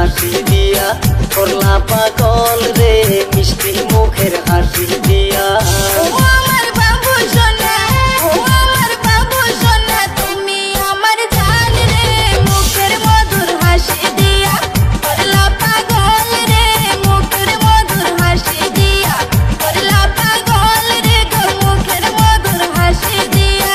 হাসি দিয়া করলা পাগল রে মিষ্টি মুখের হাসি দিয়া। ও আমার বাবু সোনা, ও আমার বাবু সোনা, তুমি আমার জান রে মুখের মধুর হাসি দিয়া করলা পাগল রে মুখের মধুর হাসি দিয়া করলা পাগল রে গো মুখের মধুর হাসি দিয়া।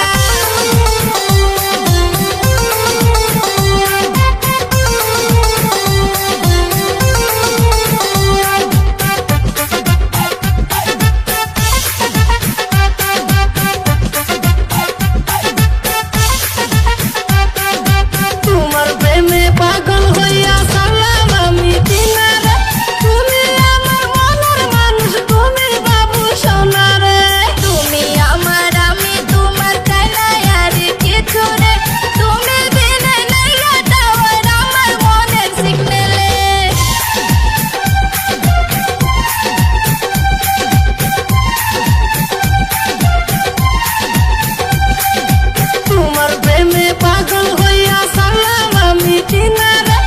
তোমার প্রেমে পাগল হইয়া সালাম আমি দিনারে, তুমি আমার মনের মানুষ তুমি বাবু সোনা রে। তুমি আমার আমি তোমার কানাই আর কিছু রে, তুমি বিনে নাই টাওয়ার আমার মনের সিগন্যালে। তোমার প্রেমে পাগল হইয়া সালাম আমি দিনারে,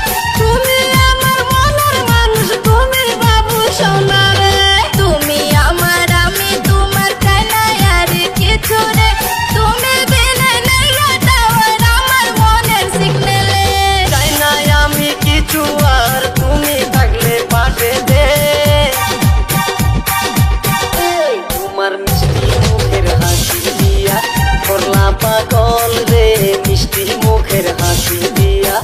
তুমি আমার মনের মানুষ তুমি বাবু সোনা রে। তুমি আমার আমি তোমার কানাই আর কিছু রে, তুমি বিনে নাই টাওয়ার আমার মনের সিগন্যালে। চাই না আমি কিছু আর তুমি থাকলে পাশে দে। তোমার মিষ্টি মুখের হাসি দিয়া করলা পাগল রে মিষ্টি মুখের হাসি দিয়া।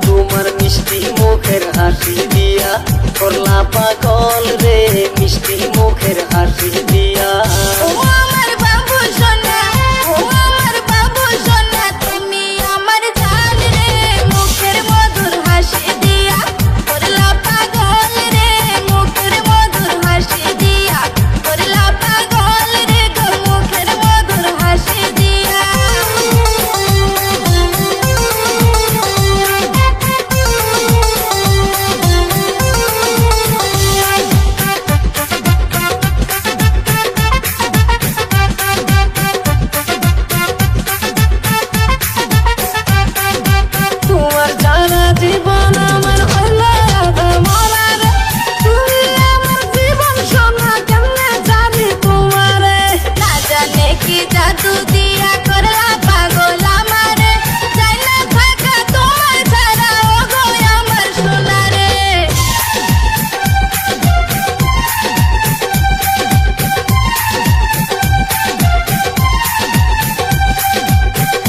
তোমার মিষ্টি মুখের হাসি দিয়া করলা পাগল রে মিষ্টি মুখের হাসি দিয়া। ও আমার বাবু সোনা, ও আমার বাবু সোনা, তুমি আমার জান রে মুখের মধুর হাসি দিয়া করলা পাগল রে মুখের মধুর হাসি দিয়া করলা পাগল রে গো মুখের মধুর হাসি দিয়া। তোমার জানা জীবন আমার হইলে আধা মরা রে, তুমি আমার জীবন সোনা কেমনে জানি তোমারে। না জানে কি জাদু দিয়া করলা পাগল আমারে, যাই না থাকা তোমার ছাড়া ও গো আমার সোনা রে।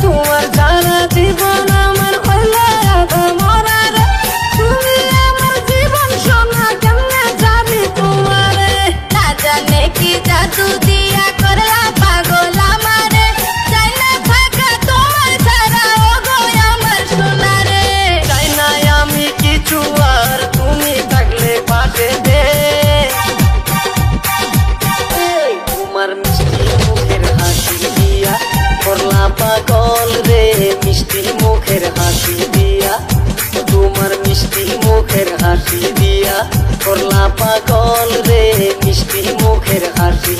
তোমার জানা জীবন আমার হইলে আধা মরা রে, তুমি আমার জীবন সোনা কেমনে জানি তোমারে। না জানে কি জাদু দিয়া করলা পাগল আমারে, যাই না থাকা তোমার ছাড়া ও গো আমার সোনা রে। চাই না আমি কিছু আর তুমি থাকলে পাশে দে। তোমার মিষ্টি মুখের হাসি দিয়া করলা পাগল রে মিষ্টি মুখের হাসি দিয়া। তোমার মিষ্টি মুখের হাসি দিয়া করলা পাগল রে মিষ্টি মুখের হাসি